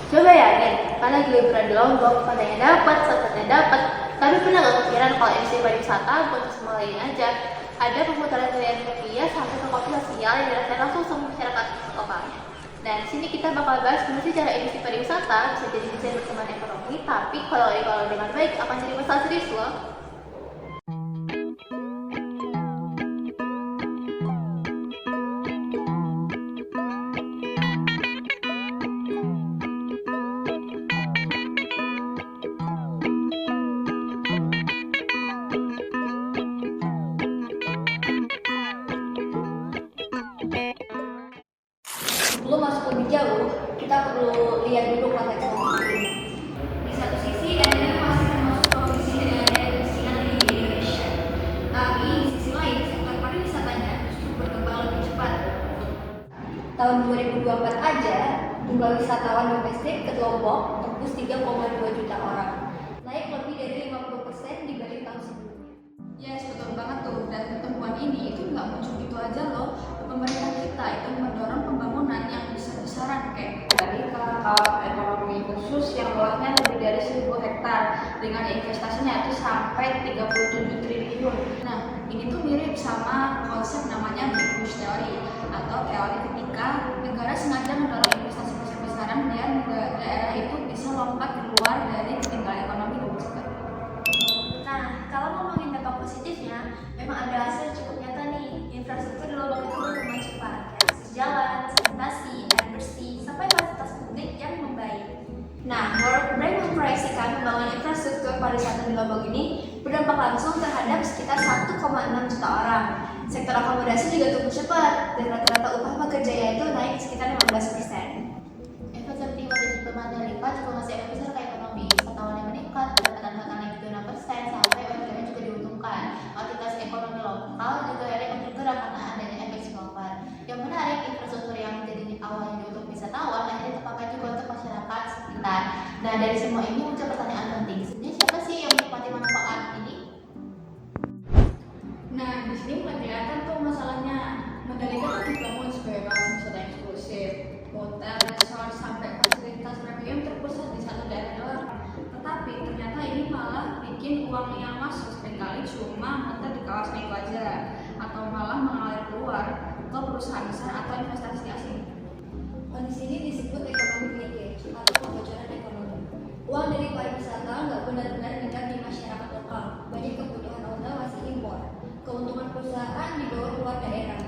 Coba ya, kan lagi liburan di Lombok, katanya dapat, saatnya dapat. Tapi pernah gak kepikiran kalau industri pariwisata buat semua lain aja? Ada pemutaran miliar rupiah sampai ke kopi sosial yang dirasain langsung sama masyarakat lokalnya. Dan di sini kita bakal bahas gimana sih cara industri pariwisata bisa jadi mesin pertumbuhan ekonomi, tapi kalau dikelola dengan baik akan jadi masalah serius loh. Sebelum masuk lebih jauh, kita perlu lihat dulu konteks ini. Di satu sisi, NTT masih termasuk provinsi dengan daya kemiskinan tinggi di Indonesia. Tapi di sisi lain, sektor pariwisatanya justru berkembang lebih cepat. Tahun 2024 aja, jumlah wisatawan domestik ke Lombok tembus 3,2 juta orang, naik lebih dari 50% dibanding tahun sebelumnya. Yes, betul banget tuh. Dan pertemuan ini itu nggak muncul gitu aja loh. Pemerintah kita itu mendorong pembangunan yang besar-besaran kayak dari kawasan ekonomi khusus yang luasnya lebih dari 1.000 hektar dengan investasinya itu sampai 37 triliun. Nah, ini tuh mirip sama konsep namanya Big Bush Theory atau teori ketika negara sengaja mendorong investasi besar-besaran biar daerah itu bisa lompat keluar dari ketinggalan ekonomi domestik. Nah, kalau ngomongin dampak positifnya, memang ada hasil cukup nyata nih. Infrastruktur di Lombok itu berkembang cepat, kayak akses jalan, sanitasi, air bersih, sampai fasilitas publik yang membaik. Nah, World Bank memproyeksikan pembangunan infrastruktur pariwisata di Lombok ini berdampak langsung terhadap sekitar 1,6 juta orang. Sektor akomodasi juga tumbuh cepat, dan rata-rata upah pekerjanya itu naik sekitar 15%. Efek seperti potensi pemandangan lipat juga masih efek besar ke ekonomi. Wisatawan yang meningkat, pendapatan lokal naik 6% sampai UMKM juga diuntungkan. Aktivitas ekonomi lokal juga ada yang bergerak karena adanya efek spillover. Yang menarik, infrastruktur yang jadi awalnya untuk wisatawan akhirnya terpakai juga untuk masyarakat sekitar. Nah, dari semua ini muncul pertanyaan penting. Sebenarnya siapa sih yang menikmati manfaat ini? Nah, di sini mulai kelihatan tuh masalahnya. Mandalika tuh dibangun sebagai kawasan wisata eksklusif, hotel, resort, sampai fasilitas premium terpusat di satu daerah doang. Tetapi ternyata ini malah bikin uang yang masuk seringkali cuma menetap di kawasan itu aja, atau malah mengalir keluar ke perusahaan besar atau investasi asing. Kondisi ini disebut ekonomi leakage atau kebocoran ekonomi. Uang dari pariwisata nggak benar-benar meningkat di masyarakat lokal. Banyak kebutuhan hotel masih impor. Keuntungan perusahaan dibawa keluar daerah.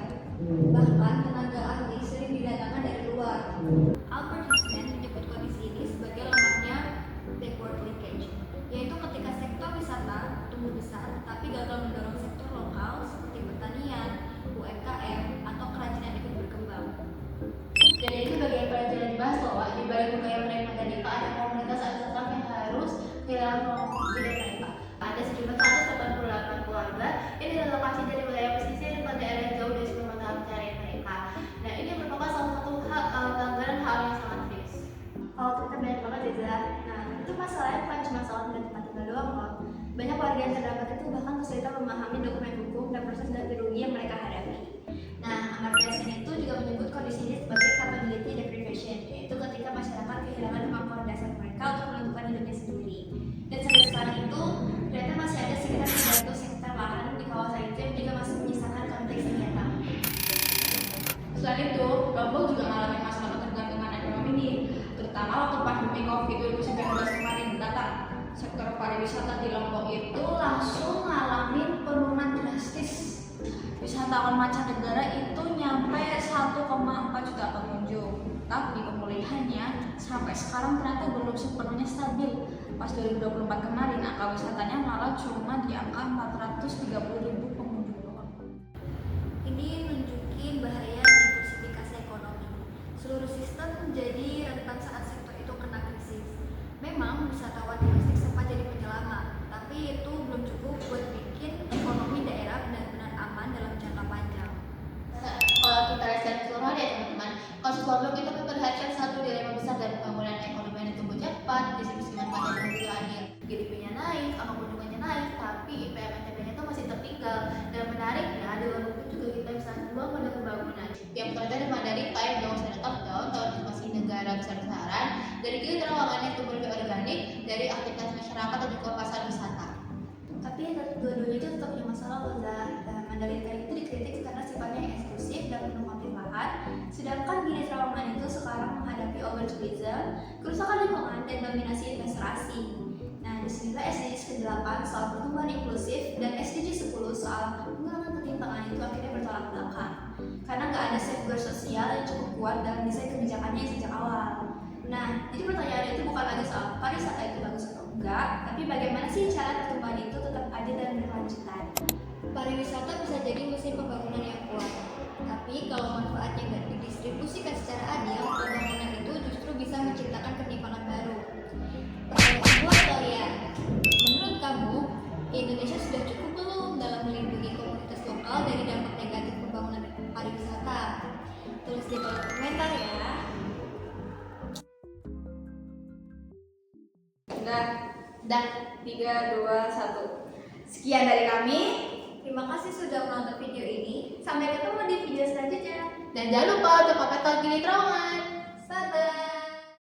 Bahkan tenaga ahli sering didatangkan dari luar. Albert Einstein menyebut kondisi ini sebagai lemahnya backward linkage, yaitu ketika sektor wisata tumbuh besar tapi gagal mendorong sektor lokal seperti pertanian, UMKM, atau kerajinan ikut berkembang. Dan ini bagian pelajaran dibahas loh, Wak. Di balik budaya menarik Mandalika ada komunitas adat yang harus kehilangan ruang hidup mereka. Ada sejumlah 188 keluarga yang direlokasi dari wilayah pesisir ke daerah yang jauh dari sumber mata pencaharian mereka. Nah, ini merupakan salah satu pelanggaran hal yang sangat serius. Kalau kita banyak banget ya, nah itu masalahnya bukan cuma soal tempat tinggal doang loh. Banyak warga yang terdampak itu bahkan kesulitan memahami dokumen hukum dan proses ganti rugi yang mereka hadapi. Nah, Amartya Sen itu juga menyebut kondisi ini sebagai capability deprivation, yaitu ketika masyarakat kehilangan kemampuan dasar mereka untuk menentukan hidupnya sendiri. Dan sampai sekarang itu, ternyata masih ada sekitar 300 hektar lahan di kawasan itu yang juga masih menyisakan konflik sengketa. Selain itu, Lombok juga mengalami masalah ketergantungan ekonomi nih, terutama waktu pandemi COVID-19 kemarin datang. Sektor pariwisata di Lombok itu langsung ngalamin penurunan drastis. Wisatawan mancanegara itu nyampe 1,4 juta pengunjung. Tapi pemulihannya sampai sekarang ternyata belum sepenuhnya stabil. Pas 2024 kemarin, angka wisatanya malah cuma di angka 430.000 pengunjung doang. Ini nunjukin bahaya diversifikasi ekonomi. Seluruh sistem menjadi rentan saat sektor itu kena krisis. Memang wisatawan domestik sempat jadi penyelamat, tapi itu belum cukup buat bikin ekonomi daerah benar-benar aman dalam jangka panjang. Kalau kita lihat secara keseluruhan ya teman-teman, kasus Lombok itu memperlihatkan satu dilema besar dari pembangunan ekonomi yang tumbuh cepat, distribusi manfaat yang juga adil. GDP-nya naik, angka kunjungannya naik, tapi IPM-NTP-nya itu masih tertinggal. Dan menariknya, di Lombok itu juga kita bisa membangun pada pembangunan. Yang pertama dari Mandalika yang jauh secara top down, tahun invasi negara besar-besaran, dan dari Gili Trawangan yang tumbuh lebih organik dari aktivitas masyarakat dan juga pasar wisata. Tapi dua-duanya itu tetap punya masalah loh, Zah. Mandalika itu dikritik karena sifatnya yang eksklusif dan penuh konflik-lahan, sedangkan Gili Trawangan itu sekarang menghadapi overtourism, kerusakan lingkungan, dan dominasi investasi. Nah, disinilah SDGs ke-8 soal pertumbuhan inklusif dan SDG 10 soal pengurangan ketimpangan itu akhirnya bertolak belakang. Karena nggak ada safeguard sosial yang cukup kuat dalam desain kebijakannya sejak awal. Nah, jadi pertanyaannya itu bukan lagi soal pariwisata itu bagus atau enggak, tapi bagaimana sih cara pertumbuhan itu tetap adil dan berkelanjutan. Pariwisata bisa jadi mesin pembangunan yang kuat, tapi kalau manfaatnya nggak didistribusikan secara adil, pembangunan itu justru bisa menciptakan ketimpangan baru. Pertanyaan buat kalian, menurut kamu, Indonesia sudah cukup belum dalam melindungi komunitas lokal dari dampak negatif pembangunan pariwisata? Tulis di kolom komentar ya. Udah, 3, 2, 1. Sekian dari kami. Terima kasih sudah menonton video ini. Sampai ketemu di video selanjutnya. Dan jangan lupa untuk pantau Gili Trawangan.